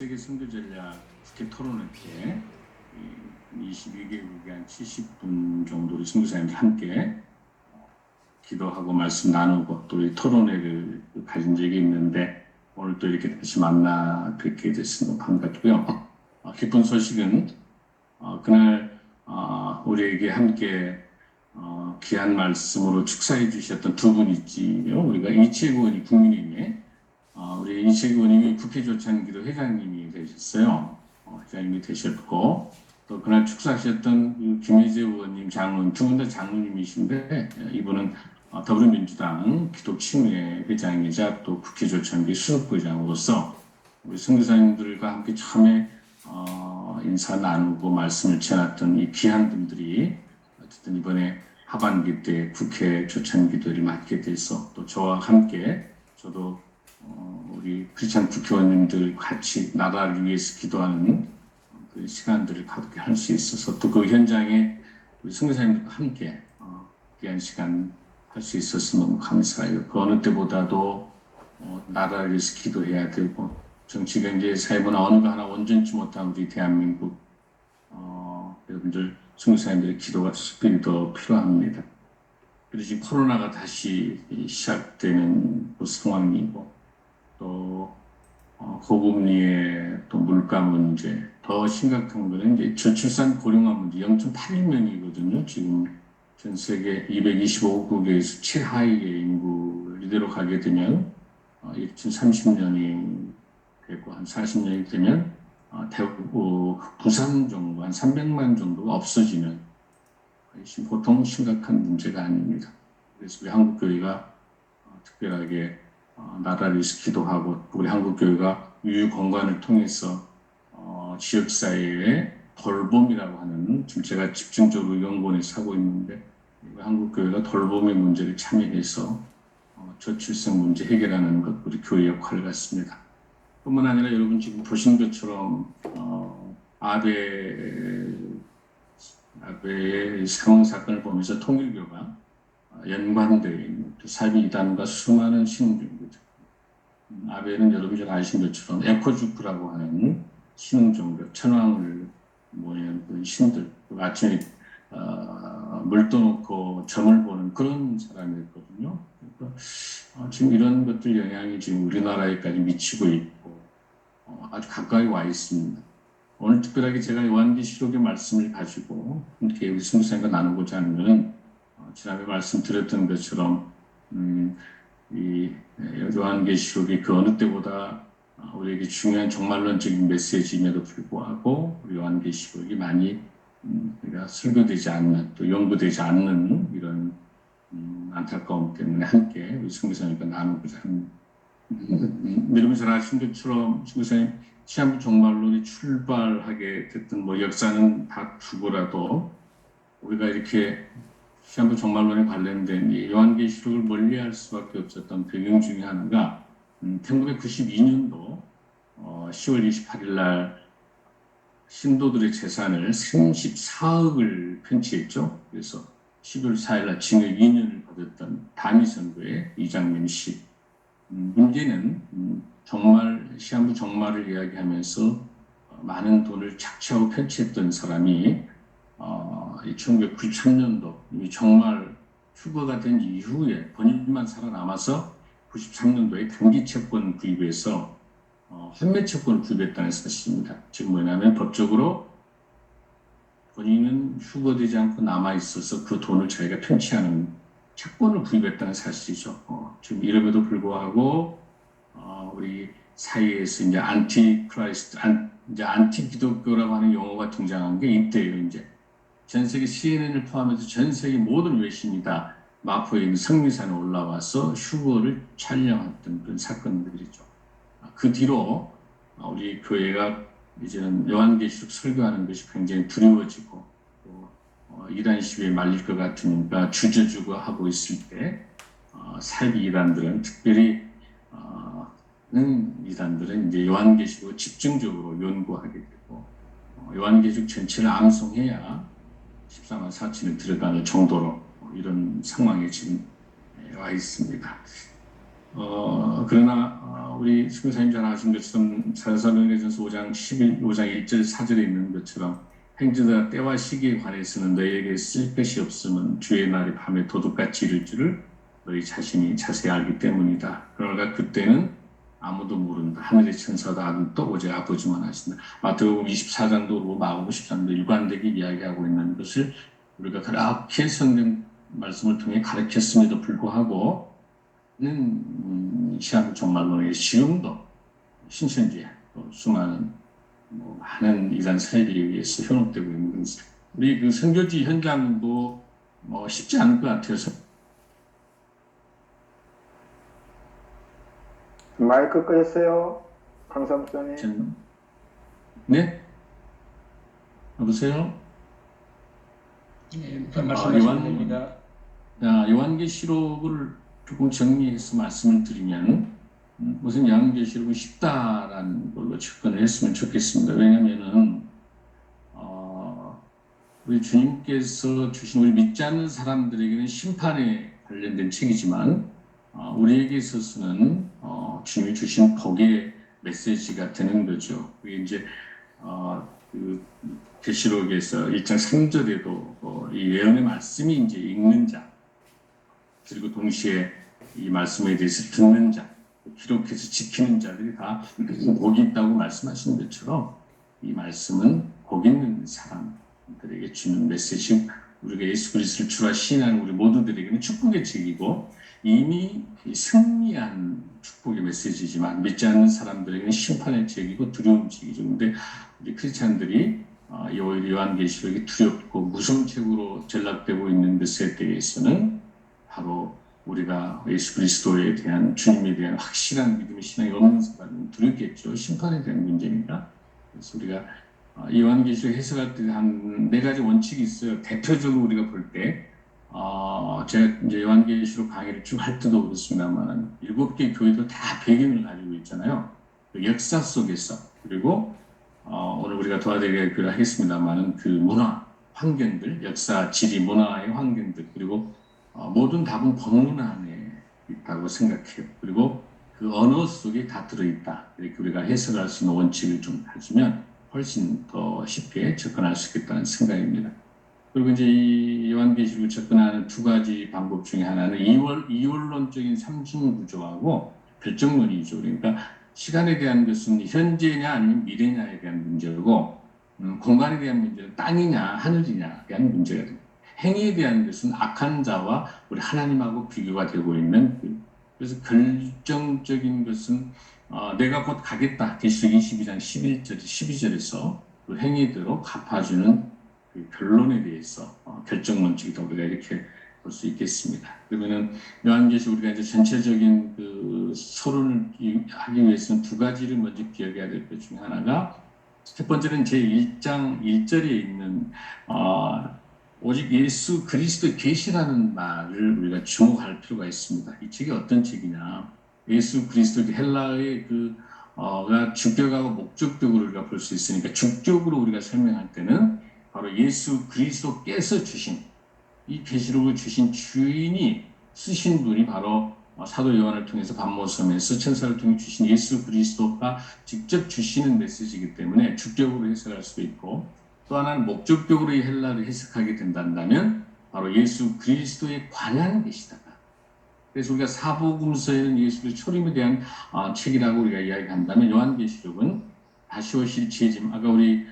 세계 선교 전략 국회 토론회 22개국의 한 70분 정도의 선교사님들 함께 기도하고 말씀 나누고 또 이 토론회를 가진 적이 있는데 오늘 또 이렇게 다시 만나 뵙게 됐으니 반갑고요. 기쁜 소식은 그날 우리에게 함께 귀한 말씀으로 축사해 주셨던 두 분 있지요. 우리가 이채구 의원이 국민의힘에 우리 이채구 의원님이 국회조찬기도 회장님이 되셨어요. 회장님이 되셨고 또 그날 축사하셨던 김혜재 의원님 장로님 두 분 다 장로님이신데 이분은 더불어민주당 기독친회 회장이자 또 국회조찬기 수석부회장으로서 우리 선교사님들과 함께 처음에 인사 나누고 말씀을 전했던 이 귀한 분들이 어쨌든 이번에 하반기 때 국회 조찬기도를 맡게 돼서 또 저와 함께 저도 우리 크리스찬 국회의원님들 같이 나라를 위해서 기도하는 그 시간들을 가볍게 할 수 있어서 또 그 현장에 우리 선교사님들과 함께 귀한 시간 할 수 있어서 너무 감사해요. 그 어느 때보다도 나라를 위해서 기도해야 되고 정치, 경제, 사회문화 어느 거 하나 온전치 못한 우리 대한민국 여러분들 선교사님들의 기도가 특별히 더 필요합니다. 그래서 지금 코로나가 다시 시작되는 그 상황이고 또 고금리의 또 물가 문제, 더 심각한 거는 이제 저출산 고령화 문제 0.81명이거든요. 지금 전 세계 225국에서 최하위의 인구 이대로 가게 되면 2030년이 되고 한 40년이 되면 부산 정도 한 300만 정도가 없어지는 보통 심각한 문제가 아닙니다. 그래서 우리 한국교회가 특별하게 나라를 위해서 기도하고 우리 한국교회가 유유건관을 통해서 지역사회의 돌봄이라고 하는 지금 제가 집중적으로 연구원에서 하고 있는데 한국교회가 돌봄의 문제를 참여해서 저출생 문제 해결하는 것 우리 교회 역할 같습니다. 뿐만 아니라 여러분 지금 보신 것처럼 아베의 사망 사건을 보면서 통일교가 연관되어 있는 사비 이단과 수많은 신흥종교들. 아베는 여러분 잘 아시는 것처럼 에코주크라고 하는 신흥종교, 천황을 모이는 그런 신들. 아침에 물 떠놓고 점을 보는 그런 사람이었거든요. 그러니까 지금 이런 것들 영향이 지금 우리나라에까지 미치고 있고 아주 가까이 와 있습니다. 오늘 특별하게 제가 요한계시록의 말씀을 가지고 함께 우리 선교사님과 나누고자 하는 것은 지난해 말씀드렸던 것처럼 이 요한계시록이 그 어느 때보다 우리에게 중요한 종말론적인 메시지임에도 불구하고 우리 요한계시록이 많이 우리가 설교되지 않는 또 연구되지 않는 이런 안타까움 때문에 함께 우리 선교사님과 나누고자 합니다. 여러분 잘 아시는 것처럼 선교사님 시한부 종말론이 출발하게 됐던 역사는 다 두고라도 우리가 이렇게 시한부 종말론에 관련된 이 요한계시록을 멀리할 수밖에 없었던 배경 중에 하나가 1992년도 10월 28일 날 신도들의 재산을 34억을 편취했죠. 그래서 10월 4일 날 징역 2년을 받았던 다미선고의 이 장면이 문제는 시한부 종말을 이야기하면서 많은 돈을 착취하고 편취했던 사람이 1993년도 이미 정말 휴거가 된 이후에 본인만 살아남아서 93년도에 단기 채권 구입해서 환매 채권을 구입했다는 사실입니다. 지금 뭐냐면 법적으로 본인은 휴거되지 않고 남아있어서 그 돈을 자기가 편취하는 채권을 구입했다는 사실이죠. 지금 이름에도 불구하고 우리 사이에서 이제 안티크라이스트, 이제 안티기독교라고 하는 용어가 등장한 게 이때예요. 이제 전 세계 CNN을 포함해서 전 세계 모든 외신이 다 마포에 있는 성미산에 올라와서 휴거를 촬영했던 그런 사건들이죠. 그 뒤로 우리 교회가 이제는 요한계시록 설교하는 것이 굉장히 두려워지고 또 이단 시위에 말릴 것 같으니까 주저주고 하고 있을 때 사이비 이단들은 특별히 이단들은 이제 요한계시록 집중적으로 연구하게 되고 요한계시록 전체를 암송해야 14만 4천에 들어가는 정도로 이런 상황에 지금 와 있습니다. 그러나 우리 승사님 잘 아신 것처럼 사도행전서 5장 1절 4절에 있는 것처럼 행주다 때와 시기에 관해서는 너희에게 쓸 것이 없음은 주의 날이 밤에 도둑같이 이를 줄을 너희 자신이 자세히 알기 때문이다. 그러나 그때는 아무도 모른다. 하늘의 천사도 아들도 오직 아버지만 아신다. 마태복음 24장도 그렇고 마가복음 13장도 일관되게 이야기하고 있는 것을 우리가 그렇게 성경 말씀을 통해 가르쳤음에도 불구하고 시험 정말로 시험도 신천지에 또 수많은 많은 이단 세력에 의해서 현혹되고 있는 것을 우리 그 선교지 현장도 쉽지 않을 것 같아서 마이크 끄셨어요? 강사 목사님. 네? 여보세요? 네, 말씀하시면 됩니다. 요한계시록을 조금 정리해서 말씀을 드리면 우선 요한계시록은 쉽다라는 걸로 접근을 했으면 좋겠습니다. 왜냐하면은 우리 주님께서 주신 우리 믿지 않는 사람들에게는 심판에 관련된 책이지만 우리에게 있어서는 주님이 주신 복의 메시지가 되는 거죠. 그게 이제 그 계시록에서 1장 3절에도 이 예언의 말씀이 이제 읽는 자 그리고 동시에 이 말씀에 대해서 듣는 자 기록해서 지키는 자들이 다 복이 있다고 말씀하시는 것처럼 이 말씀은 복 있는 사람들에게 주는 메시지 우리가 예수 그리스도를 주라 신하는 우리 모두들에게는 축복의 책이고 이미 승리한 축복의 메시지지만 믿지 않는 사람들에게는 심판의 책이고 두려운 책이죠. 그런데 우리 크리스찬들이 요한계시록이 두렵고 무서운 책으로 전락되고 있는 것에 대해서는 바로 우리가 예수 그리스도에 대한 주님에 대한 확실한 믿음의 신앙이 없는 사람은 두렵겠죠. 심판에 대한 문제입니다. 그래서 우리가 요한계시록 해석할 때 한 4가지 원칙이 있어요. 대표적으로 우리가 볼 때 제가 이제 요한계시록 강의를 쭉 할 때도 그렇습니다만 7개 교회도 다 배경을 가지고 있잖아요. 그 역사 속에서 그리고 오늘 우리가 도와드리기를 하겠습니다만은 그 문화 환경들, 역사, 지리, 문화의 환경들 그리고 모든 답은 본문 안에 있다고 생각해요. 그리고 그 언어 속에 다 들어있다. 이렇게 우리가 해석할 수 있는 원칙을 좀 가지면 훨씬 더 쉽게 접근할 수 있겠다는 생각입니다. 그리고 이제 이 요한계시록을 접근하는 2가지 방법 중에 하나는 이원론적인 삼중 구조하고 결정론이죠. 그러니까 시간에 대한 것은 현재냐 아니면 미래냐에 대한 문제고 공간에 대한 문제는 땅이냐 하늘이냐에 대한 문제가 됩니다. 행위에 대한 것은 악한 자와 우리 하나님하고 비교가 되고 있는 그래서 결정적인 것은 내가 곧 가겠다. 계시록 22장 11절, 12절에서 그 행위대로 갚아주는 그 결론에 대해서 결정론칙이다 우리가 이렇게 볼 수 있겠습니다. 그러면은 요한계시록 우리가 이제 전체적인 그 서론을 하기 위해서는 2가지를 먼저 기억해야 될 것 중에 하나가 첫 번째는 제 1장 1절에 있는 오직 예수 그리스도의 계시라는 말을 우리가 주목할 필요가 있습니다. 이 책이 어떤 책이냐? 예수 그리스도 헬라어의 가 주격하고 목적격으로 우리가 볼 수 있으니까 주격으로 우리가 설명할 때는 바로 예수 그리스도께서 주신 이 계시록을 주신 주인이 쓰신 분이 바로 사도 요한을 통해서 반모섬에서 천사를 통해 주신 예수 그리스도가 직접 주시는 메시지이기 때문에 주격으로 해석할 수도 있고 또 하나는 목적격으로 이 헬라를 해석하게 된다면 바로 예수 그리스도에 관한 계시다. 그래서 우리가 사복음서에는 예수의 초림에 대한 책이라고 우리가 이야기한다면 요한계시록은 다시 오실 재림 아까 우리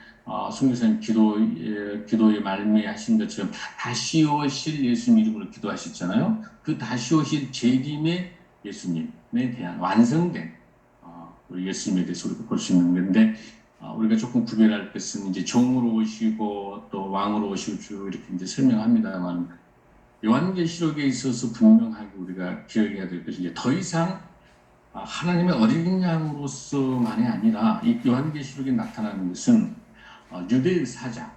송교사님 기도에 말미하신 것처럼 다시 오실 예수님 이름으로 기도하셨잖아요. 그 다시 오실 재림의 예수님에 대한 완성된 우리 예수님에 대해서 우리가 볼 수 있는 건데 우리가 조금 구별할 것은 이제 종으로 오시고 또 왕으로 오시고 쭉 이렇게 이제 설명합니다만 요한계시록에 있어서 분명하게 우리가 기억해야 될 것이 이제 더 이상 하나님의 어린 양으로서만이 아니라 이 요한계시록에 나타나는 것은 유대의 사자,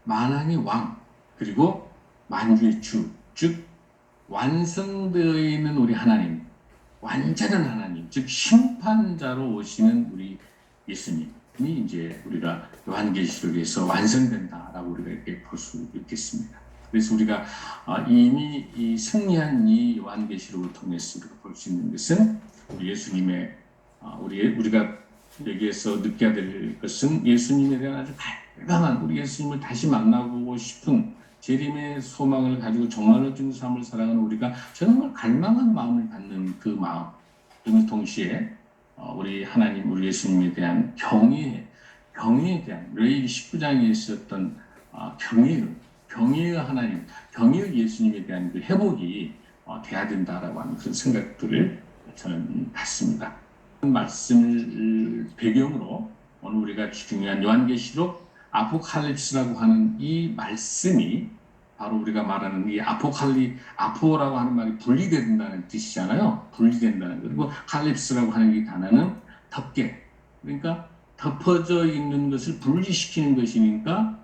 만왕의 왕, 그리고 만주의 주, 즉 완성되어 있는 우리 하나님, 완전한 하나님, 즉 심판자로 오시는 우리 예수님이 이제 우리가 요한계시록에서 완성된다라고 우리가 이렇게 볼 수 있겠습니다. 그래서 우리가 이미 이 승리한 이 요한계시록을 통해서 우리가 볼 수 있는 것은 우리 예수님의 우리가 여기에서 느껴야 될 것은 예수님에 대한 아주 갈망한 우리 예수님을 다시 만나보고 싶은 재림의 소망을 가지고 정말로 주는 삶을 살아가는 우리가 정말 갈망한 마음을 갖는 그 마음, 그 동시에 우리 하나님, 우리 예수님에 대한 경외에 대한 레위기 19장에 있었던 경외의 하나님, 경외의 예수님에 대한 그 회복이 돼야 된다라고 하는 그런 생각들을 저는 갖습니다. 말씀을 배경으로 오늘 우리가 중요한 요한계시록 아포칼립스라고 하는 이 말씀이 바로 우리가 말하는 이 아포라고 하는 말이 분리된다는 뜻이잖아요. 분리된다는 것. 그리고 칼립스라고 하는 이 단어는 덮개. 그러니까 덮어져 있는 것을 분리시키는 것이니까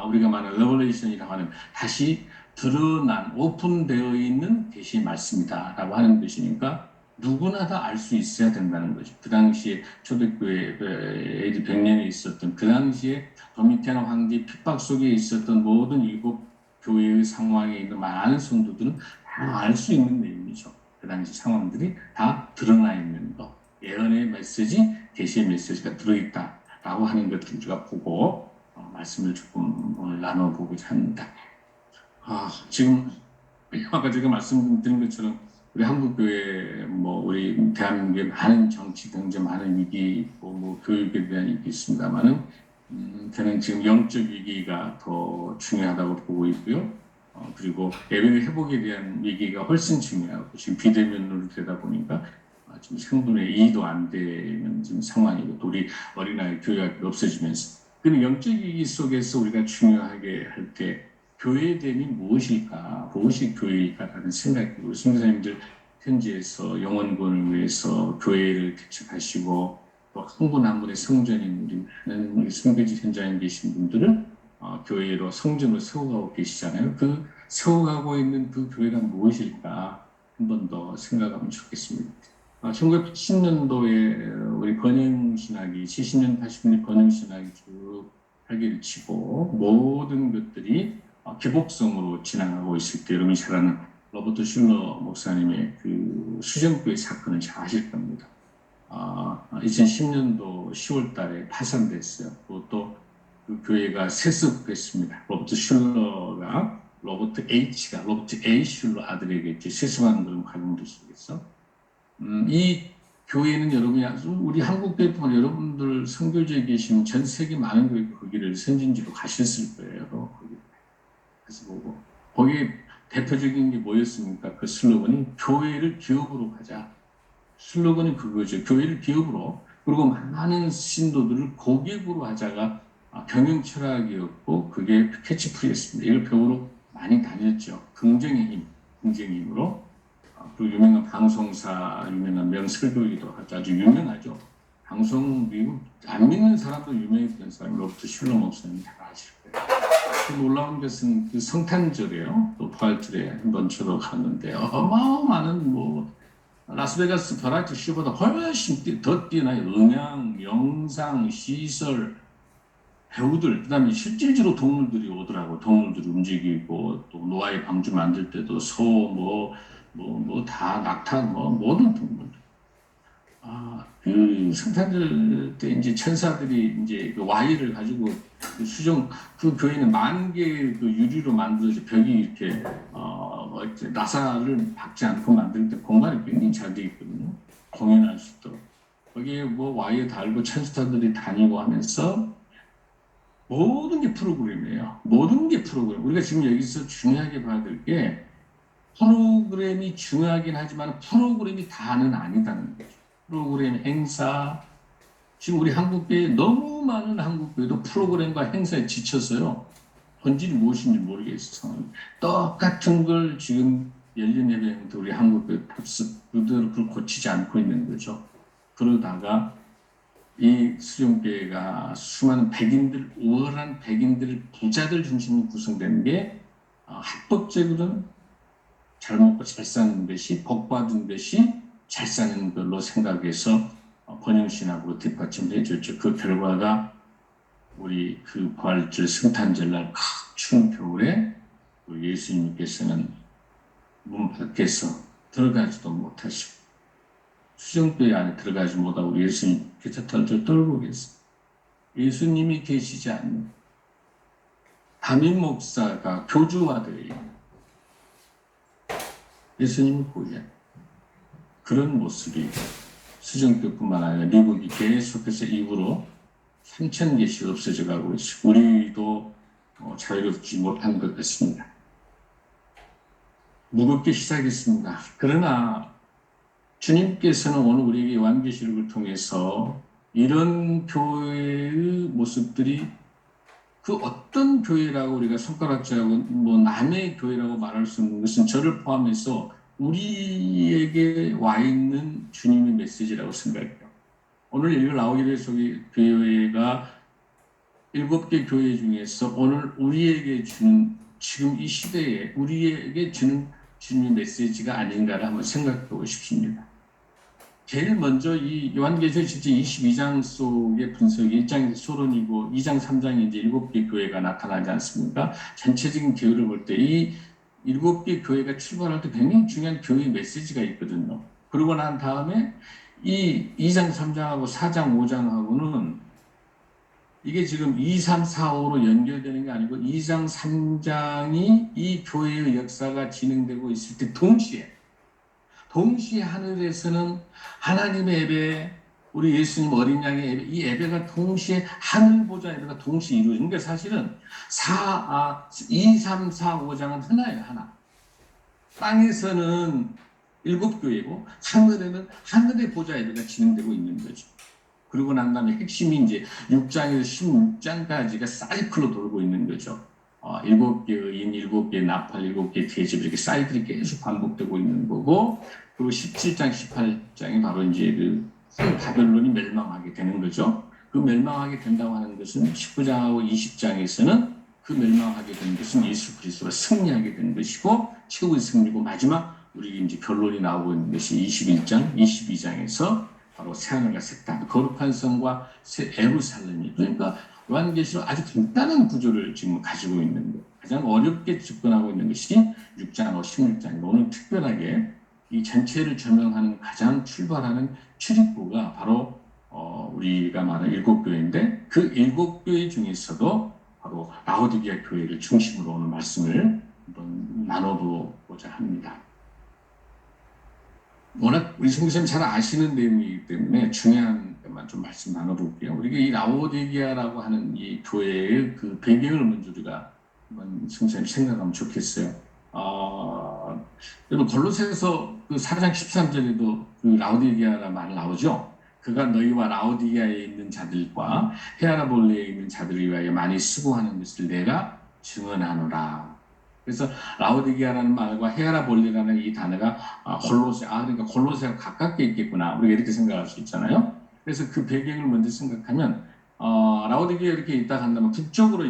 우리가 말하는 레버레이션이라고 하는 다시 드러난 오픈되어 있는 계시의 말씀이다라고 하는 것이니까 누구나 다 알 수 있어야 된다는 거죠. 그 당시에 초대교회 AD 100년에 있었던 그 당시에 도미티아노 황제의 핍박 속에 있었던 모든 일곱 교회의 상황에 있는 많은 성도들은 다 알 수 있는 내용이죠. 그 당시 상황들이 다 드러나 있는 것. 예언의 메시지, 계시의 메시지가 들어있다라고 하는 것들을 우리가 보고 말씀을 조금 오늘 나눠보고자 합니다. 지금 아까 제가 말씀드린 것처럼 우리 한국교회, 우리 대한민국의 많은 정치, 경제, 많은 위기 있고, 교육에 대한 위기 있습니다만은, 저는 지금 영적 위기가 더 중요하다고 보고 있고요. 그리고 예배의 회복에 대한 위기가 훨씬 중요하고, 지금 비대면으로 되다 보니까, 지금 생분의 2도 안 되는 지금 상황이고, 또 우리 어린아이 교육이 없어지면서. 그런 영적 위기 속에서 우리가 중요하게 할 때, 교회됨이 무엇이 교회일까라는 생각이 우리 선생님들 현지에서 영원군을 위해서 교회를 개척하시고 또 한 분 한 분의 성전인 우리 많은 선교지 현장에 계신 분들은 교회로 성전을 세워가고 계시잖아요. 그 세워가고 있는 그 교회가 무엇일까 한 번 더 생각하면 좋겠습니다. 1980년도에 우리 번영신학이 70년, 80년 번영신학이 쭉 활기를 치고 모든 것들이 기복성으로 진행하고 있을 때 여러분이 잘 아는 로버트 슐러 목사님의 그 수정교회 사건을 잘 아실 겁니다. 2010년도 10월 달에 파산됐어요. 또 그 교회가 세습했습니다. 로버트 슐러가 로버트 A 슐러 아들에게 세습하는 그런 과정들 속에서 이 교회는 여러분이 우리 한국교회뿐만 여러분들 선교지에 계시면 전 세계 많은 교회 거기를 선진지로 가셨을 거예요. 그래서 보고 거기에 대표적인 게 뭐였습니까? 그 슬로건이 교회를 기업으로 가자. 슬로건이 그거죠. 교회를 기업으로. 그리고 많은 신도들을 고객으로 하자가 경영 철학이었고 그게 캐치프레이였습니다. 이걸 배우러 많이 다녔죠. 긍정의 힘으로. 그 유명한 방송사, 유명한 명설교이기도 하죠. 아주 유명하죠. 방송 미국 안 믿는 사람도 유명했던 사람이 로버트 슐러 목사님 잘 아실 거예요. 놀라운 것은 그 성탄절이에요. 또 부활절에 한번 저도 갔는데 어마어마한 라스베가스 버라이티 쇼보다 훨씬 더 뛰어나요. 음향, 영상, 시설, 배우들, 그다음에 실질적으로 동물들이 오더라고. 동물들이 움직이고 또 노아의 방주 만들 때도 소, 다 낙타, 모든 동물들. 그 성탄절 때 이제 천사들이 이제 그 와이를 가지고 그 교회는 10,000개의 그 유리로 만들어져 벽이 이렇게 나사를 박지 않고 만들 때 공간이 굉장히 잘 되어 있거든요. 공연할 수 있도록. 거기에 와이어 달고 천사들이 다니고 하면서 모든 게 프로그램이에요. 모든 게 프로그램. 우리가 지금 여기서 중요하게 봐야 될 게 프로그램이 중요하긴 하지만 프로그램이 다는 아니다는 거죠. 프로그램, 행사. 지금 우리 한국교회 너무 많은 한국교회도 프로그램과 행사에 지쳤어요. 본질이 무엇인지 모르겠어요. 똑같은 걸 지금 열린 예배인데 우리 한국교회 탑습 그대로 그걸 고치지 않고 있는 거죠. 그러다가 이 수종교회가 수많은 우월한 백인들, 부자들 중심으로 구성되는 게 합법적으로는 잘 먹고 잘 사는 것이 복받은 것이 잘 사는 걸로 생각해서 번영신학으로 뒷받침을 해줬죠. 그 결과가 우리 그 부활절 성탄절날 추운 겨울에 그 예수님께서는 문 밖에서 들어가지도 못하시고 수정교회 안에 들어가지 못하고 예수님께서 털털 떨고 계세요. 예수님이 계시지 않는 담임 목사가 교주화되어 있는 예수님을 보여 그런 모습이 수정교뿐만 아니라 미국이 계속해서 이후로 3,000개씩 없어져 가고 있고 우리도 자유롭지 못한 것 같습니다. 무겁게 시작했습니다. 그러나 주님께서는 오늘 우리에게 요한계시록을 통해서 이런 교회의 모습들이 그 어떤 교회라고 우리가 손가락질하고 남의 교회라고 말할 수 없는 것은 저를 포함해서 우리에게 와 있는 주님의 메시지라고 생각해요. 오늘 읽을 나오기를 속의 교회가 7개 교회 중에서 오늘 우리에게 주는 지금 이 시대에 우리에게 주는 주님의 메시지가 아닌가를 한번 생각해보고 싶습니다. 제일 먼저 이 요한계시록 22장 속의 분석이 1장에서 소론이고 2장, 3장에 이제 7개 교회가 나타나지 않습니까? 전체적인 기호를 볼 때 이 7개 교회가 출발할 때 굉장히 중요한 교회의 메시지가 있거든요. 그러고 난 다음에 이 2장, 3장하고 4장, 5장하고는 이게 지금 2, 3, 4, 5로 연결되는 게 아니고 2장, 3장이 이 교회의 역사가 진행되고 있을 때 동시에 하늘에서는 하나님의 예배, 우리 예수님 어린 양의 예배, 이 예배가 동시에 하늘 보좌 예배가 동시에 이루어지는 게 사실은 2, 3, 4, 5장은 하나예요, 하나. 땅에서는 7교회고 하늘에는 하늘의 보좌 예배가 진행되고 있는 거죠. 그리고 난 다음에 핵심이 이제 6장에서 16장까지가 사이클로 돌고 있는 거죠. 7개의 인, 7개의 나팔, 7개의 대접 이렇게 사이클이 계속 반복되고 있는 거고 그리고 17장, 18장이 바로 이제 그 바벨론이 멸망하게 되는 거죠. 그 멸망하게 된다고 하는 것은 19장하고 20장에서는 그 멸망하게 되는 것은 예수 그리스도가 승리하게 되는 것이고 최후의 승리고 마지막 우리 이제 결론이 나오고 있는 것이 21장, 22장에서 바로 새하늘과 새 땅, 거룩한 성과 새 예루살렘이 그러니까 요한계시록 아주 간단한 구조를 지금 가지고 있는 거. 가장 어렵게 접근하고 있는 것이 6장하고 16장입니다. 오늘 특별하게 이 전체를 조명하는 가장 출발하는 출입구가 바로 우리가 말하는 7교회인데 그 7교회 중에서도 바로 라오디게아 교회를 중심으로 오늘 말씀을 한번 나눠보고자 합니다. 워낙 우리 선교사님 잘 아시는 내용이기 때문에 중요한 것만 좀 말씀 나눠볼게요. 우리가 이 라오디게아라고 하는 이 교회의 그 배경을 먼저 우리가 한번 선교사님 생각하면 좋겠어요. 여러분 골로새서 그 4장 13절에도 그 라오디게아라 말 나오죠. 그가 너희와 라오디게아에 있는 자들과 히에라볼리에 있는 자들을 위하여 많이 수고하는 것을 내가 증언하노라. 그래서 라오디게아라는 말과 히에라볼리라는 이 단어가 골로새, 그러니까 골로새가 가깝게 있겠구나. 우리가 이렇게 생각할 수 있잖아요. 그래서 그 배경을 먼저 생각하면 라오디게아 이렇게 있다 한다면 북쪽으로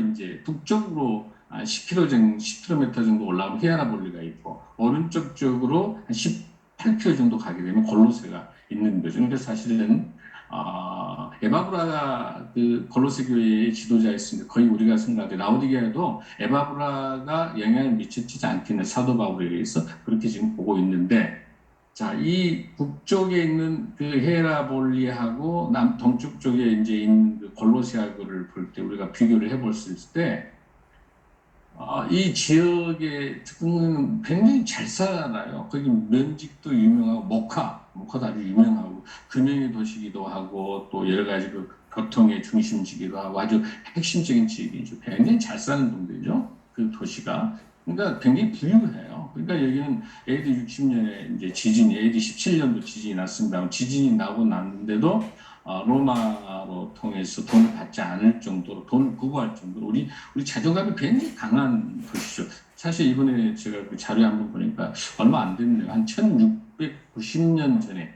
10km 정도 올라오면 히에라볼리가 있고 오른쪽 쪽으로 한 18km 정도 가게 되면 골로새가 있는 거죠. 그러니까 사실은 에바브라가 그 골로새 교회의 지도자였으니까 거의 우리가 생각할 때 라오디게아도 에바브라가 영향을 미치지 않겠나 사도 바울에 의해서 그렇게 지금 보고 있는데 자, 이 북쪽에 있는 그 헤라볼리하고 동쪽 쪽에 이제 있는 그 골로새하고를 볼 때 우리가 비교를 해볼 수 있을 때 이 지역의 특징은 굉장히 잘 살아나요. 거기 면직도 유명하고 목화도 아주 유명하고 금융의 도시기도 하고 또 여러 가지 그 교통의 중심지기도 하고 아주 핵심적인 지역이죠. 굉장히 잘 사는 동네죠. 그 도시가. 그러니까 굉장히 부유해요. 그러니까 여기는 AD 60년에 이제 지진이 AD 17년도 지진이 났습니다. 지진이 나고 났는데도 로마로 통해서 돈을 받지 않을 정도로 돈을 구구할 정도로 우리 자존감이 굉장히 강한 도시죠. 사실 이번에 제가 그 자료 한번 보니까 얼마 안 됐네요. 한 1690년 전에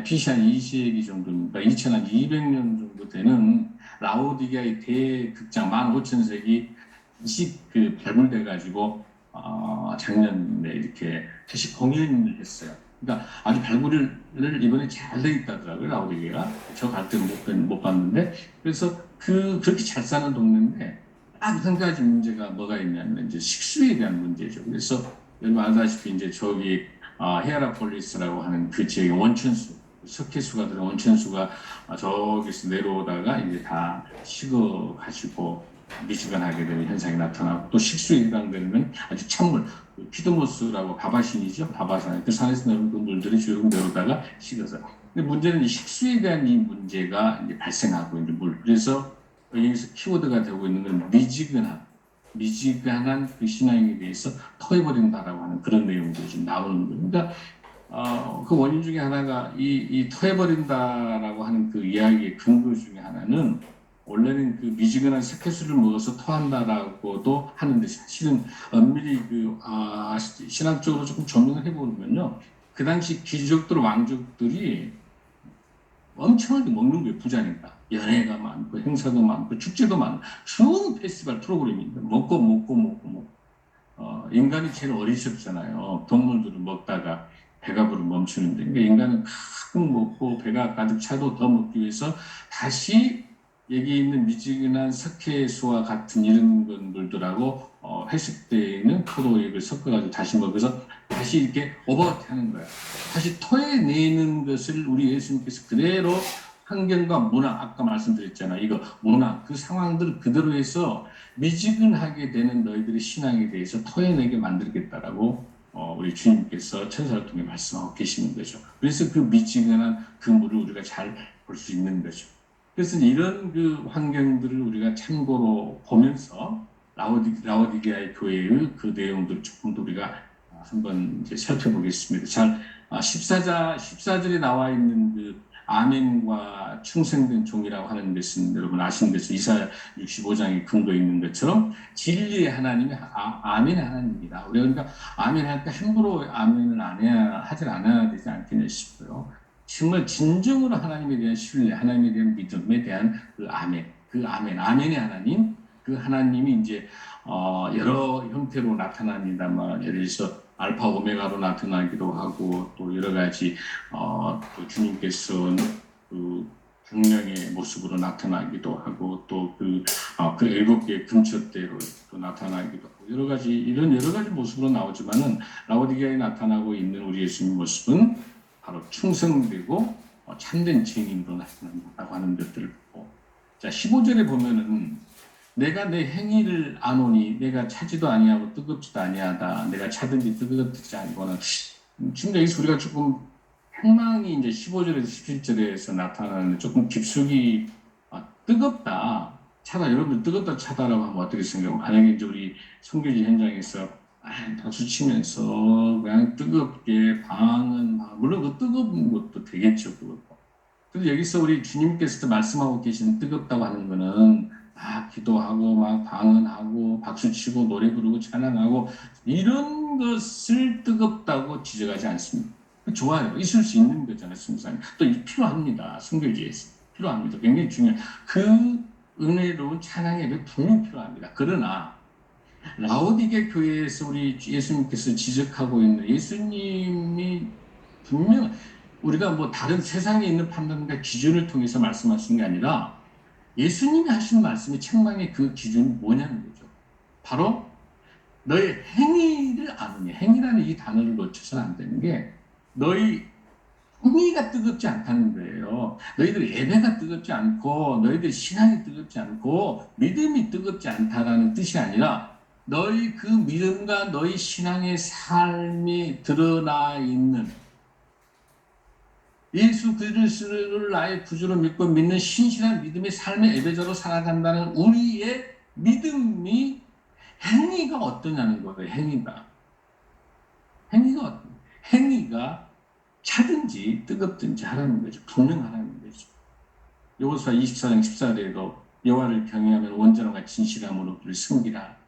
BC 한 2세기 정도니까 2200년 정도 되는 라오디게아의 대극장 15,000색이 그 발굴돼 가지고 작년에 이렇게 다시 공연을 했어요. 그러니까 아주 발굴을 이번에 잘 돼 있다더라고요, 라오디게아가. 저 갈 때는 못 봤는데. 그래서 그렇게 잘 사는 동네인데 딱 한 가지 문제가 뭐가 있냐면 이제 식수에 대한 문제죠. 그래서 여러분 알다시피 이제 저기 히에라폴리스라고 하는 그 지역의 원천수, 석회수가 들은 원천수가 저기서 내려오다가 이제 다 식어가지고 미지근하게 되는 현상이 나타나고, 또 식수에 해당되는 건 아주 찬물, 그 피드모스라고 바바신이죠. 바바산. 그 산에서 내려온 그 물들이 쭉 내려오다가 식어서. 근데 문제는 이 식수에 대한 이 문제가 이제 발생하고 있는 물. 그래서 여기서 키워드가 되고 있는 건 미지근한 그 신앙에 대해서 토해버린다라고 하는 그런 내용들이 좀 나오는 거예요. 그러니까 그 원인 중에 하나가 이 토해버린다라고 하는 그 이야기의 근거 중에 하나는, 원래는 그 미지근한 석회수를 먹어서 토한다라고도 하는데, 사실은 엄밀히 신학적으로 조금 조명을 해보면요, 그 당시 귀족들, 왕족들이 엄청나게 먹는 거예요. 부자니까 연회가 많고 행사도 많고 축제도 많고 좋은 페스티벌 프로그램입니다. 먹고 인간이 제일 어리석잖아요. 동물들은 먹다가 배가 부르면 멈추는데, 그러니까 인간은 가끔 먹고 배가 가득 차도 더 먹기 위해서 다시 여기 있는 미지근한 석회수와 같은 이런 것들하고 회식 때에는 포도액을 섞어가지고 다시 먹어서 다시 이렇게 오버하게 하는 거야. 다시 토해내는 것을 우리 예수님께서 그대로 환경과 문화, 아까 말씀드렸잖아요. 이거 문화, 그 상황들을 그대로 해서 미지근하게 되는 너희들의 신앙에 대해서 토해내게 만들겠다라고 우리 주님께서 천사를 통해 말씀하고 계시는 거죠. 그래서 그 미지근한 그 물을 우리가 잘 볼 수 있는 거죠. 그래서 이런 그 환경들을 우리가 참고로 보면서 라오디게아의 교회의 그 내용들을 조금 더 우리가 한번 이제 살펴보겠습니다. 14절에 나와 있는 그 아멘과 충성된 종이라고 하는 것은 여러분 아시는 것처럼 이사야 65장에 근거 있는 것처럼 진리의 하나님이 아멘의 하나님입니다. 우리가 그러니까 아멘 할 때 함부로 아멘을 하지 않아야 되지 않겠냐 싶어요. 정말 진정으로 하나님에 대한 신뢰, 하나님에 대한 믿음에 대한 그 아멘의 하나님, 그 하나님이 이제 여러 형태로 나타납니다만, 예를 들어서 알파 오메가로 나타나기도 하고, 또 여러 가지 또 주님께서는 그 생명의 모습으로 나타나기도 하고, 또 그 7개의 금초대로 또 나타나기도 하고, 여러 가지 모습으로 나오지만은 라오디게아에 나타나고 있는 우리 예수님 모습은 바로 충성되고 참된 증인으로 나타난다고 하는 것들을 보고, 자 15절에 보면은 내가 내 행위를 아노니 내가 차지도 아니하고 뜨겁지도 아니하다. 내가 차든지 뜨겁지 않고는, 지금 여기서 우리가 조금 행망이 이제 15절에서 17절에서 나타나는데 조금 깊숙이 뜨겁다, 차다. 여러분 뜨겁다, 차다라고 하면 어떻게 생각해요? 만약에 이제 우리 선교지 현장에서 박수 치면서 그냥 뜨겁게 방언, 물론 그 뜨거운 것도 되겠죠, 그것도. 그런데 여기서 우리 주님께서도 말씀하고 계신 뜨겁다고 하는 거는 기도하고 막 방언하고 박수치고 노래 부르고 찬양하고 이런 것을 뜨겁다고 지적하지 않습니다. 좋아요. 있을 수 있는 거잖아요, 순간. 또 필요합니다. 선교지에서 필요합니다. 굉장히 중요해요. 그 은혜로운 찬양 예배 분명히 필요합니다. 그러나 라오디게 교회에서 우리 예수님께서 지적하고 있는, 예수님이 분명 우리가 뭐 다른 세상에 있는 판단과 기준을 통해서 말씀하신 게 아니라 예수님이 하신 말씀이 책망의 그 기준이 뭐냐는 거죠. 바로 너의 행위를 아느냐. 행위라는 이 단어를 놓쳐서는 안 되는 게, 너희 행위가 뜨겁지 않다는 거예요. 너희들 예배가 뜨겁지 않고 너희들 신앙이 뜨겁지 않고 믿음이 뜨겁지 않다라는 뜻이 아니라, 너희 그 믿음과 너희 신앙의 삶이 드러나 있는, 예수 그리스도를 나의 구주로 믿고 믿는 신실한 믿음의 삶의 예배자로 살아간다는 우리의 믿음이 행위가 어떠냐는 거예요. 행위가 차든지 뜨겁든지 하라는 거죠. 분명하라는 거죠. 여호수아 24장 14절에도 여호와를 경외하면 온전함과 진실함으로 그를 섬기라.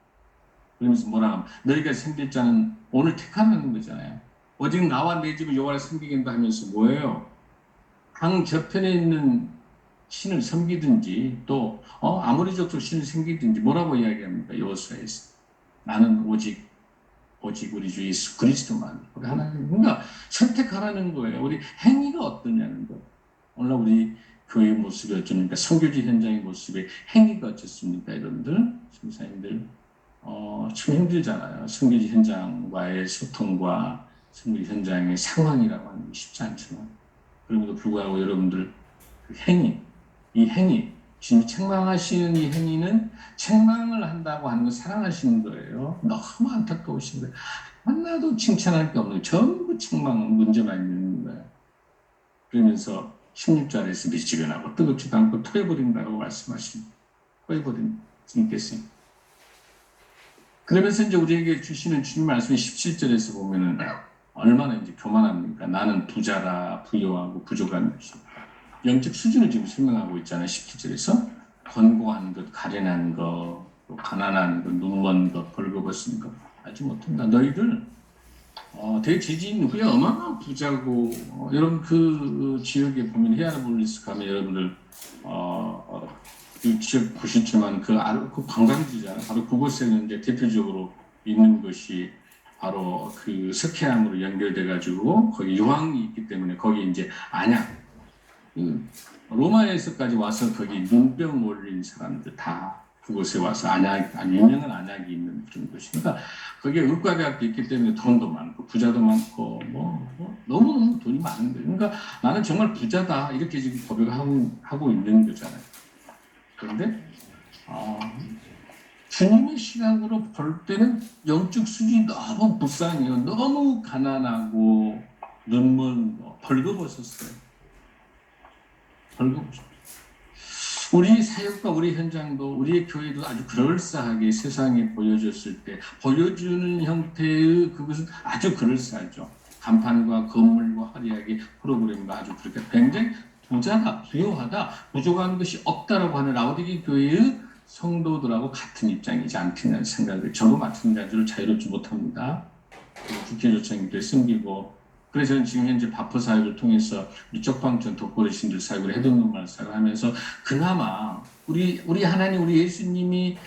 그러면서 뭐라 하면, 너희가 섬길 자는 오늘 택하는 거잖아요. 오직 나와 내 집을 여호와를 섬기겠다 하면서 뭐예요? 강 저편에 있는 신을 섬기든지, 또 아무리 족속 신을 섬기든지 뭐라고 이야기합니까? 여호수아에서 나는 오직 우리 주 예수 그리스도만 하나님, 그러니까 선택하라는 거예요. 우리 행위가 어떠냐는 거. 오늘 우리 교회 모습이 어쩌니까 선교지 현장의 모습의 행위가 어떻습니까, 여러분들? 선교사님들 참 힘들잖아요. 선교지 현장과의 소통과 선교지 현장의 상황이라고 하는 게 쉽지 않지만 그럼에도 불구하고 여러분들 그 행위, 이 행위, 주님이 책망하시는 이 행위는 책망을 한다고 하는 건 사랑하시는 거예요. 너무 안타까우신 거예요. 하나도 칭찬할 게 없는 전부 책망 문제만 있는 거예요. 그러면서 16절에서 미치근하고 뜨겁지도 않고 토해버린다고 말씀하신 토해버린 주님께서 그러면서 이제 우리에게 주시는 주님 말씀이 17절에서 보면은 얼마나 이제 교만합니까? 나는 부자라 부유하고 부족한 것이 영적 수준을 지금 설명하고 있잖아요. 17절에서 권고한 것, 가련한 것, 또 가난한 것, 눈먼 것, 벌거벗은 것 알지 못한다. 너희들 대지진 후에 어마어마한 부자고 여러분 그 지역에 보면 헤아나볼리스 가면 여러분들 그 지역 보시지만 그 관광지잖아요. 바로 그곳에는 이제 대표적으로 있는 것이 바로 그 석회암으로 연결돼 가지고 거기 유황이 있기 때문에 거기 이제 안약 로마에서까지 와서 거기 눈병 올린 사람들 다 그곳에 와서 유명한 안약이 있는 그런 곳이니까 거기에 의과대학도 있기 때문에 돈도 많고 부자도 많고 너무너무 돈이 많은데 그러니까 나는 정말 부자다 이렇게 지금 고백하고 있는 거잖아요. 그런데 주님의 시각으로 볼 때는 영적 수준이 너무 불쌍해요. 너무 가난하고 눈먼 벌거벗었어요. 우리 사역과 우리 현장도 우리의 교회도 아주 그럴싸하게 세상에 보여줬을 때 보여주는 형태의 그것은 아주 그럴싸하죠. 간판과 건물과 화려하게 프로그램과 아주 그렇게 굉장히 부자다, 부유하다, 부족한 것이 없다라고 하는 라오디게 교회의 성도들하고 같은 입장이지 않겠냐는 생각을 저도 마찬가지로 자유롭지 못합니다. 국회조청님들 숨기고 그래서 저는 지금 현재 바포 사역을 통해서 우리 쪽방촌 독거리신들 사역을 해동론말 사역을 하면서 그나마 우리 하나님 우리 예수님이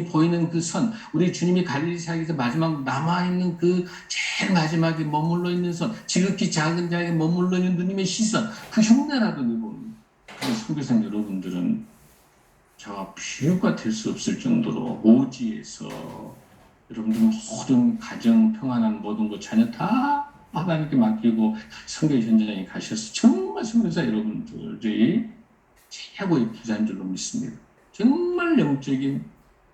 보이는 그 선, 우리 주님이 갈릴리 사역에서 마지막 남아있는 그 제일 마지막에 머물러 있는 선, 지극히 작은 자에게 머물러 있는 누님의 시선, 그 흉내라도 입은 선교사님 여러분들은 저와 비교가 될 수 없을 정도로 오지에서 여러분들 모든 가정 평안한 모든 것 자녀 다 하나님께 맡기고 선교 현장에 가셔서 정말 선교사 여러분들이 최고의 부자인 줄로 믿습니다. 정말 영적인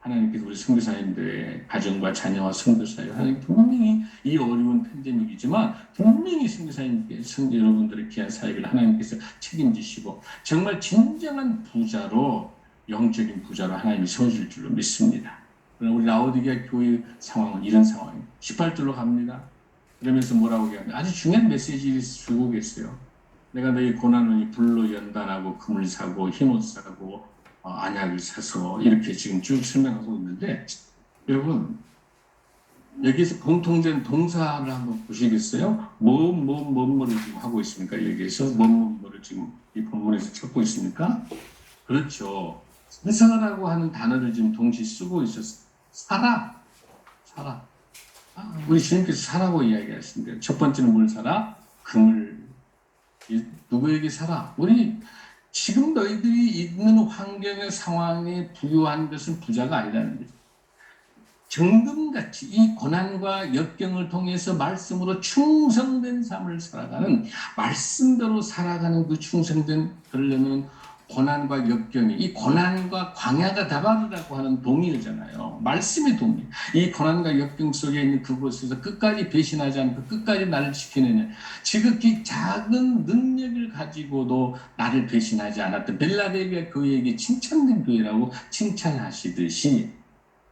하나님께서 우리 선교사님들의 가정과 자녀와 선교사예요. 하나님 분명히 이 어려운 팬데믹이지만 분명히 선교사님께서 여러분들의 귀한 사역을 하나님께서 책임지시고 정말 진정한 부자로 영적인 부자로 하나님이 세워줄 줄로 믿습니다. 우리 라오디게 교회 상황은 이런 상황이에요. 18절로 갑니다. 그러면서 뭐라고 얘기하냐. 아주 중요한 메시지를 주고 계세요. 내가 너희 고난을 불로 연단하고 금을 사고 흰옷 사고 안약을 사서 이렇게 지금 쭉 설명하고 있는데 여러분 여기에서 공통된 동사를 한번 보시겠어요? 뭐를 지금 하고 있습니까? 여기에서 뭐를 지금 이 본문에서 찾고 있습니까? 그렇죠. 회사라고 하는 단어를 지금 동시에 쓰고 있었어요. 살아. 우리 주님께서 사라고 이야기하시는데요. 첫 번째는 뭘 사라? 금을. 누구에게 사라? 우리 지금 너희들이 있는 환경의 상황에 부유한 것은 부자가 아니라는 거죠. 정금같이 이 고난과 역경을 통해서 말씀으로 충성된 삶을 살아가는 말씀대로 살아가는 그 충성된 그러려면 고난과 역경이 이 고난과 광야가 다바르라고 하는 동의어잖아요. 말씀의 동의. 이 고난과 역경 속에 있는 그곳에서 끝까지 배신하지 않고 끝까지 나를 지켜내는 지극히 작은 능력을 가지고도 나를 배신하지 않았던 벨라데비아 교회에게 칭찬된 교회라고 칭찬하시듯이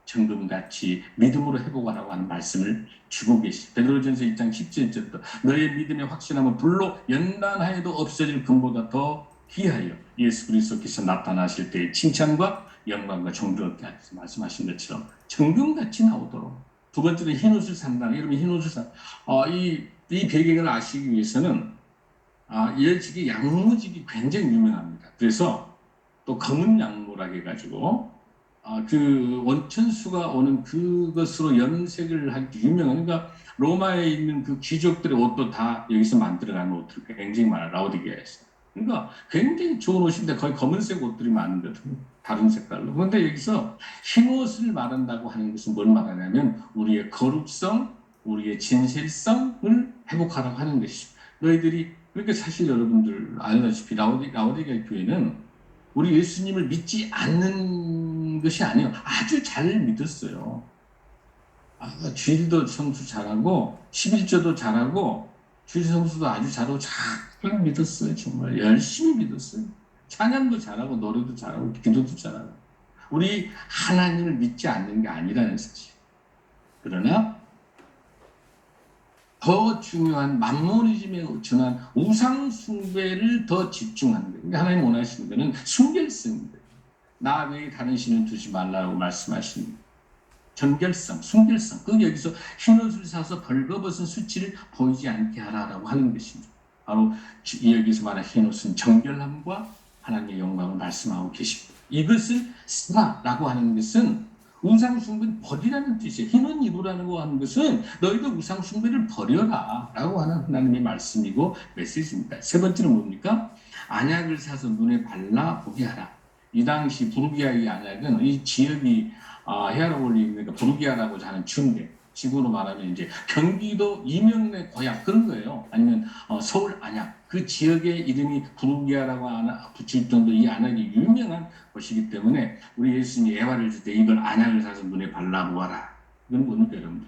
정금같이 믿음으로 회복하라고 하는 말씀을 주고 계시. 베드로전서 1장 17절도 너의 믿음의 확신함은 불로 연단하여도 없어질 금보다 더 귀하여 예수 그리스도께서 나타나실 때의 칭찬과 영광과 존귀롭게 하셔서 말씀하신 것처럼 정금같이 나오도록. 두 번째는 흰옷을 산다. 여러분 흰옷을 이 배경을 아시기 위해서는 이열치기 양무직이 굉장히 유명합니다. 그래서 또 검은 양모라 해가지고 그 원천수가 오는 그것으로 염색을 하기 유명한 그러니까 로마에 있는 그 귀족들의 옷도 다 여기서 만들어가는 옷들 굉장히 많아요. 라오디게아에서. 그러니까 굉장히 좋은 옷인데 거의 검은색 옷들이 많거든요. 다른 색깔로. 그런데 여기서 흰 옷을 말한다고 하는 것은 뭘 말하냐면 우리의 거룩성, 우리의 진실성을 회복하라고 하는 것이죠. 너희들이 그러니까 사실 여러분들 알다시피 라오디게 교회는 우리 예수님을 믿지 않는 것이 아니에요. 아주 잘 믿었어요. 주일도 성수 잘하고 11조도 잘하고 주일 성수도 아주 잘하고 잘 믿었어요. 정말 열심히 믿었어요. 찬양도 잘하고 노래도 잘하고 기도도 잘하고 우리 하나님을 믿지 않는 게 아니라는 사실. 그러나 더 중요한 만모니즘에 준한 우상 숭배를 더 집중하는 거예요. 하나님 원하시는 것은 순결성입니다. 나 외에 다른 신을 두지 말라고 말씀하시는 거예요. 정결성, 순결성. 그 여기서 흰옷을 사서 벌거벗은 수치를 보이지 않게 하라라고 하는 것입니다. 바로 여기서 말하는 흰옷은 정결함과 하나님의 영광을 말씀하고 계십니다. 이것을 쓰라라고 하는 것은 우상숭배는 버리라는 뜻이에요. 흰옷 입으라는 거 하는 것은 너희도 우상숭배를 버려라 라고 하는 하나님의 말씀이고 메시지입니다. 세 번째는 뭡니까? 안약을 사서 눈에 발라 보게 하라. 이 당시 부르기아의 안약은 이 지역이 헤아로올리니까 부르기아라고 하는 지역에 지구로 말하면 이제 경기도 이명래 고향 그런 거예요. 아니면 서울 안약 그 지역의 이름이 부르기아라고 붙일 정도 이 안약이 유명한 것이기 때문에 우리 예수님이 애화를 줄 때 이걸 안약을 사서 눈에 발라보아라. 이건 뭡니까 여러분들?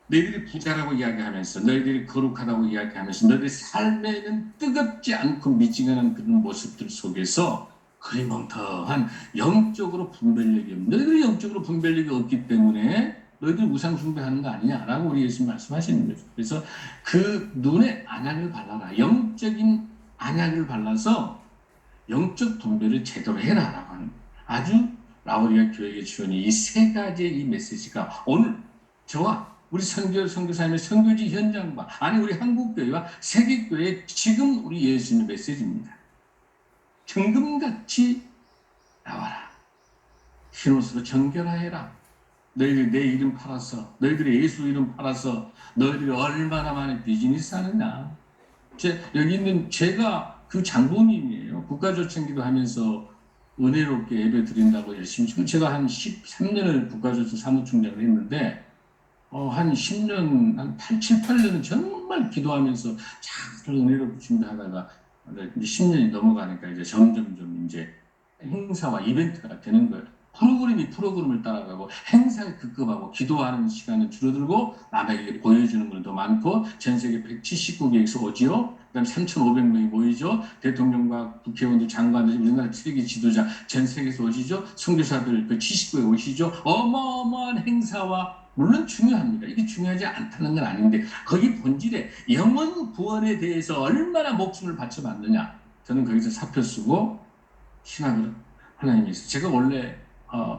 너희들이 부자라고 이야기하면서 너희들이 거룩하다고 이야기하면서 너희들의 삶에는 뜨겁지 않고 미지근한 그런 모습들 속에서 흐리멍텅한 영적으로 분별력이 없는 너희들이 영적으로 분별력이 없기 때문에 너희들 우상 숭배하는 거 아니냐라고 우리 예수님 말씀하시는 거죠. 그래서 그 눈에 안약을 발라라. 영적인 안약을 발라서 영적 분별을 제대로 해라라고 하는 거예요. 아주 라오디가 교회의 주연이 이 세 가지의 이 메시지가 오늘 저와 우리 선교사님의 선교지 현장과 아니 우리 한국교회와 세계교회의 지금 우리 예수님의 메시지입니다. 정금같이 나와라. 흰옷으로 정결하여라. 너희들이 내 이름 팔아서 너희들이 예수 이름 팔아서 너희들이 얼마나 많은 비즈니스 하느냐. 여기 있는 제가 그 장로님이에요. 국가조청기도 하면서 은혜롭게 예배 드린다고 열심히 제가 한 13년을 국가조청 사무총장을 했는데 한 10년, 한 7, 8년은 정말 기도하면서 잘 은혜롭게 준비하다가 이제 10년이 넘어가니까 이제 점점 이제 행사와 이벤트가 되는 거예요. 프로그램을 따라가고 행사에 급급하고 기도하는 시간은 줄어들고 남에게 보여주는 건 더 많고 전 세계 179개에서 오지요. 그다음 3,500명이 모이죠. 대통령과 국회의원들, 장관들, 우리나라 세계 지도자 전 세계에서 오시죠. 선교사들 그 70구에 오시죠. 어마어마한 행사와 물론 중요합니다. 이게 중요하지 않다는 건 아닌데 거기 본질에 영원 구원에 대해서 얼마나 목숨을 바쳐봤느냐. 저는 거기서 사표 쓰고 신학을 하나님이 있어요. 제가 원래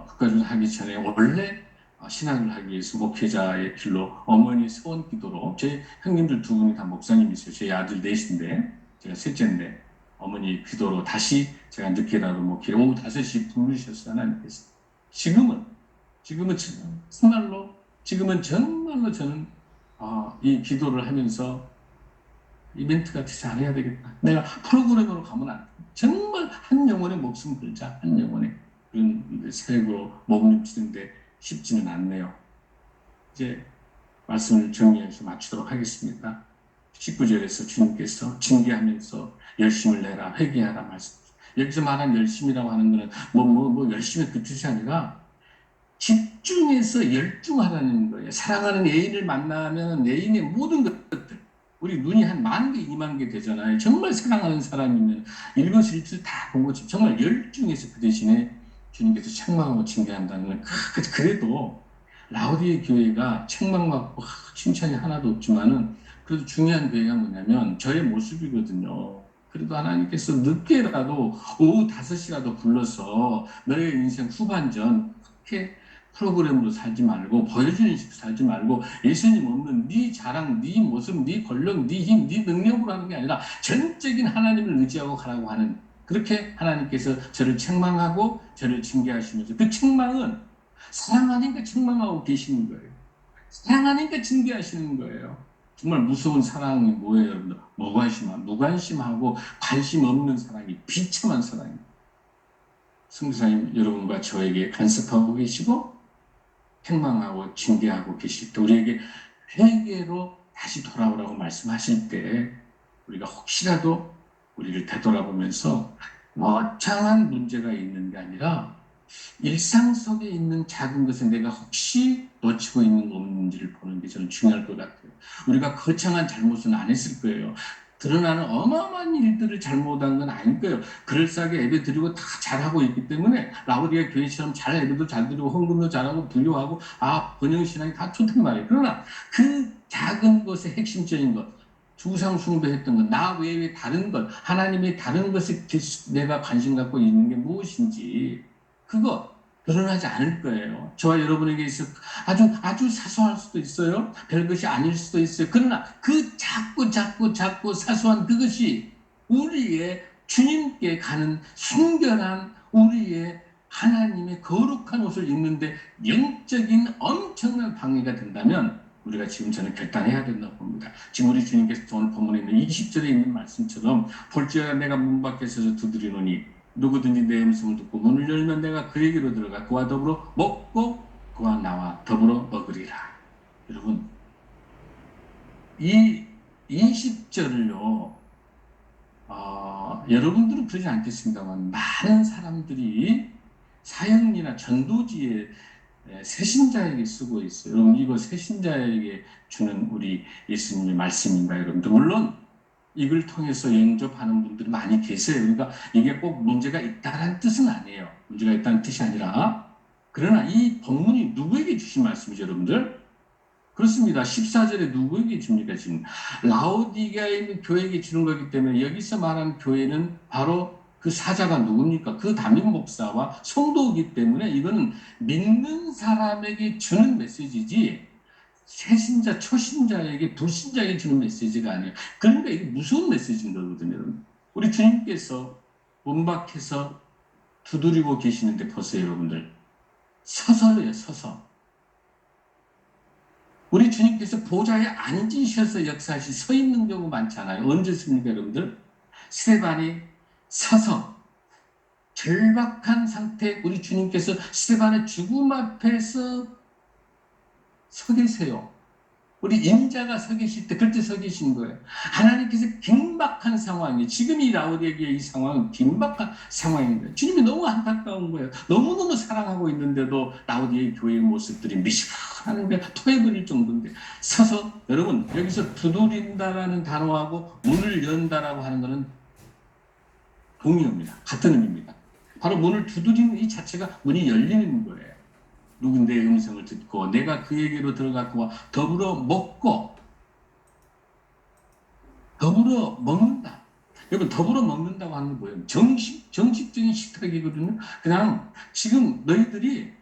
국가조사 하기 전에 원래 신학을 하기 위해서 목회자의 길로 어머니 소원 기도로 제 형님들 두 분이 다 목사님이세요. 제 아들 넷인데 제가 셋째인데 어머니 기도로 다시 제가 늦게라도 목회 오후 5시 부르셨어요. 하나님께서. 지금은 정말로 저는 이 기도를 하면서 이벤트 같이 잘해야 되겠다. 내가 프로그램으로 가면 안 돼. 정말 한 영혼의 목숨 걸자. 한 영혼의 그런 사역으로 몸을 치는데 쉽지는 않네요. 이제 말씀을 정리해서 마치도록 하겠습니다. 19절에서 주님께서 징계하면서 열심을 내라, 회개하라 말씀. 여기서 말한 열심이라고 하는 것은 뭐 열심히 그 뜻이 아니라 집중해서 열중하라는 거예요. 사랑하는 애인을 만나면 애인의 모든 것들 우리 눈이 한 10,000개, 20,000개 되잖아요. 정말 사랑하는 사람이면 일거수일투 다 본 것처럼 정말 열중해서 그 대신에 주님께서 책망하고 징계한다는 건 그래도 라오디의 교회가 책망받고 칭찬이 하나도 없지만은 그래도 중요한 교회가 뭐냐면 저의 모습이거든요. 그래도 하나님께서 늦게라도 오후 5시라도 불러서 너의 인생 후반전 그렇게 프로그램으로 살지 말고 보여주는 식으로 살지 말고 예수님 없는 네 자랑, 네 모습, 네 권력, 네 힘, 네 능력으로 하는 게 아니라 전적인 하나님을 의지하고 가라고 하는 그렇게 하나님께서 저를 책망하고 저를 징계하시면서 그 책망은 사랑하니까 책망하고 계시는 거예요. 사랑하니까 징계하시는 거예요. 정말 무서운 사랑이 뭐예요, 여러분들? 무관심하고 관심 없는 사랑이 비참한 사랑입니다. 성도사님 여러분과 저에게 간섭하고 계시고 책망하고 징계하고 계실 때 우리에게 회개로 다시 돌아오라고 말씀하실 때 우리가 혹시라도 우리를 되돌아보면서 거창한 문제가 있는 게 아니라 일상 속에 있는 작은 것에 내가 혹시 놓치고 있는 거 없는지를 보는 게 저는 중요할 것 같아요. 우리가 거창한 잘못은 안 했을 거예요. 드러나는 어마어마한 일들을 잘못한 건 아닐 거예요. 그럴싸하게 예배 드리고 다 잘하고 있기 때문에 라우디아 교회처럼 잘 예배도 잘 드리고 헌금도 잘하고 불교하고 번영신앙이 다 좋단 말이에요. 그러나 그 작은 것의 핵심적인 것, 주상 숭배했던 것, 나 외에 다른 것, 하나님의 다른 것에 내가 관심 갖고 있는 게 무엇인지 그거 드러나지 않을 거예요. 저와 여러분에게 있어 아주 사소할 수도 있어요. 별것이 아닐 수도 있어요. 그러나 그 작고 사소한 그것이 우리의 주님께 가는 순결한 우리의 하나님의 거룩한 옷을 입는데 영적인 엄청난 방해가 된다면 우리가 지금 저는 결단해야 된다고 봅니다. 지금 우리 주님께서 오늘 본문에 있는 20절에 있는 말씀처럼 볼지어다 내가 문 밖에 서서 두드리노니 누구든지 내 음성을 듣고 문을 열면 내가 그에게로 들어가 그와 더불어 먹고 그와 나와 더불어 먹으리라. 여러분 이 20절을요 여러분들은 그러지 않겠습니다만 많은 사람들이 사형리나 전도지에 새신자에게 쓰고 있어요. 여러분 이거 새신자에게 주는 우리 예수님의 말씀인가요? 여러분들 물론 이걸 통해서 영접하는 분들이 많이 계세요. 그러니까 이게 꼭 문제가 있다는 뜻은 아니에요. 문제가 있다는 뜻이 아니라 그러나 이 본문이 누구에게 주신 말씀이죠, 여러분들? 그렇습니다. 14절에 누구에게 줍니까? 지금 라오디게아에 있는 교회에게 주는 거기 때문에 여기서 말하는 교회는 바로 그 사자가 누굽니까? 그 담임 목사와 성도이기 때문에 이거는 믿는 사람에게 주는 메시지지 새신자, 초신자에게, 불신자에게 주는 메시지가 아니에요. 그러니까 이게 무서운 메시지인 거거든요. 여러분. 우리 주님께서 문 밖에서 두드리고 계시는데 보세요, 여러분들. 서서요, 서서. 우리 주님께서 보좌에 앉으셔서 역사하시 서 있는 경우 많잖아요. 언제습니까, 여러분들? 스데반이 서서 절박한 상태 우리 주님께서 스데반의 죽음 앞에서 서 계세요. 우리 인자가 서 계실 때 그때 서 계신 거예요. 하나님께서 긴박한 상황이 지금 이 라오디게의 이 상황은 긴박한 상황인 거예요. 주님이 너무 안타까운 거예요. 너무너무 사랑하고 있는데도 라오디게의 교회의 모습들이 미식하는데 토해버릴 정도인데 서서 여러분 여기서 두드린다라는 단어하고 문을 연다라고 하는 것은 동의어입니다. 같은 의미입니다. 바로 문을 두드리는 이 자체가 문이 열리는 거예요. 누군데 음성을 듣고 내가 그에게로 들어가고 더불어 먹고 더불어 먹는다. 여러분 더불어 먹는다고 하는 게 뭐예요? 정식적인 식탁이거든요. 그냥 지금 너희들이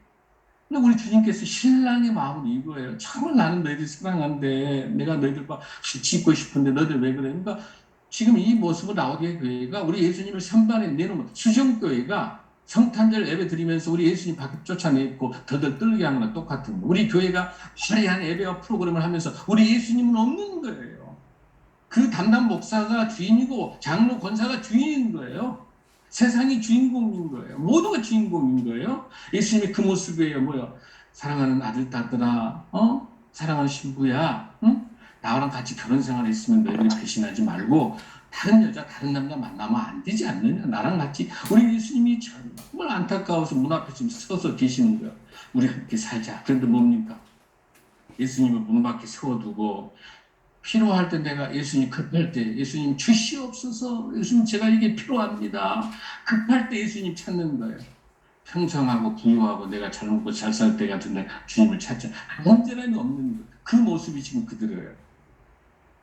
우리 주님께서 신랑의 마음은 이거예요. 정말 나는 너희들 사랑하는데 내가 너희들과 같이 있고 싶은데 너희들 왜 그래? 그러니까 지금 이 모습을 라오디게 교회가 우리 예수님을 선반에 내놓은 수정교회가 성탄절 예배 드리면서 우리 예수님 밖에 쫓아내고 더덜 떨게 하는 거랑 똑같은 거예요. 우리 교회가 화려한 예배와 프로그램을 하면서 우리 예수님은 없는 거예요. 그 담당 목사가 주인이고 장로 권사가 주인인 거예요. 세상이 주인공인 거예요. 모두가 주인공인 거예요. 예수님의 그 모습이에요. 뭐요? 사랑하는 아들 딸들아, 사랑하는 신부야, 응? 나랑 같이 결혼 생활했으면 너희들이 배신하지 말고 다른 여자, 다른 남자 만나면 안 되지 않느냐? 나랑 같이 우리 예수님이 정말 안타까워서 문 앞에 지금 서서 계시는 거예요. 우리 함께 살자. 그런데 뭡니까? 예수님을 문 밖에 세워두고 필요할 때 내가 예수님 급할 때 예수님 주시옵소서 예수님 제가 이게 필요합니다. 급할 때 예수님 찾는 거예요. 평정하고 부유하고 내가 잘 먹고 잘 살 때 같은데 주님을 찾자. 언제나 없는 거예요. 그 모습이 지금 그대로예요.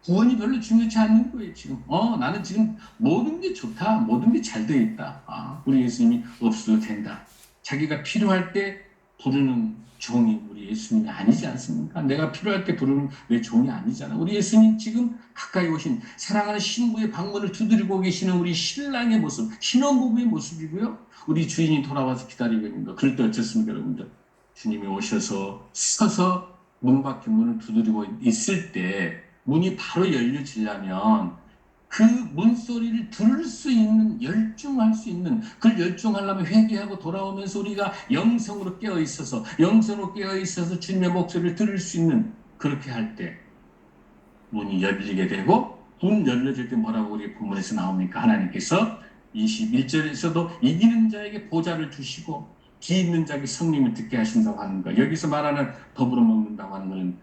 구원이 별로 중요치 않는 거예요, 지금. 나는 지금 모든 게 좋다. 모든 게 잘 돼 있다. 우리 예수님이 없어도 된다. 자기가 필요할 때 부르는 종이 우리 예수님이 아니지 않습니까? 내가 필요할 때 부르는 내 종이 아니잖아. 우리 예수님 지금 가까이 오신 사랑하는 신부의 방문을 두드리고 계시는 우리 신랑의 모습, 신혼부부의 모습이고요. 우리 주인이 돌아와서 기다리고 있는 거. 그럴 때 어떻습니까, 여러분들? 주님이 오셔서 서서 문 밖에 문을 두드리고 있을 때 문이 바로 열려지려면 그 문소리를 들을 수 있는, 열중할 수 있는, 그걸 열중하려면 회개하고 돌아오면서 우리가 영성으로 깨어있어서 주님의 목소리를 들을 수 있는, 그렇게 할 때 문이 열리게 되고, 문 열려질 때 뭐라고 우리 본문에서 나옵니까? 하나님께서 21절에서도 이기는 자에게 보좌를 주시고 기 있는 자에게 성령을 듣게 하신다고 하는 거. 여기서 말하는 더불어 먹는다고 하는 것은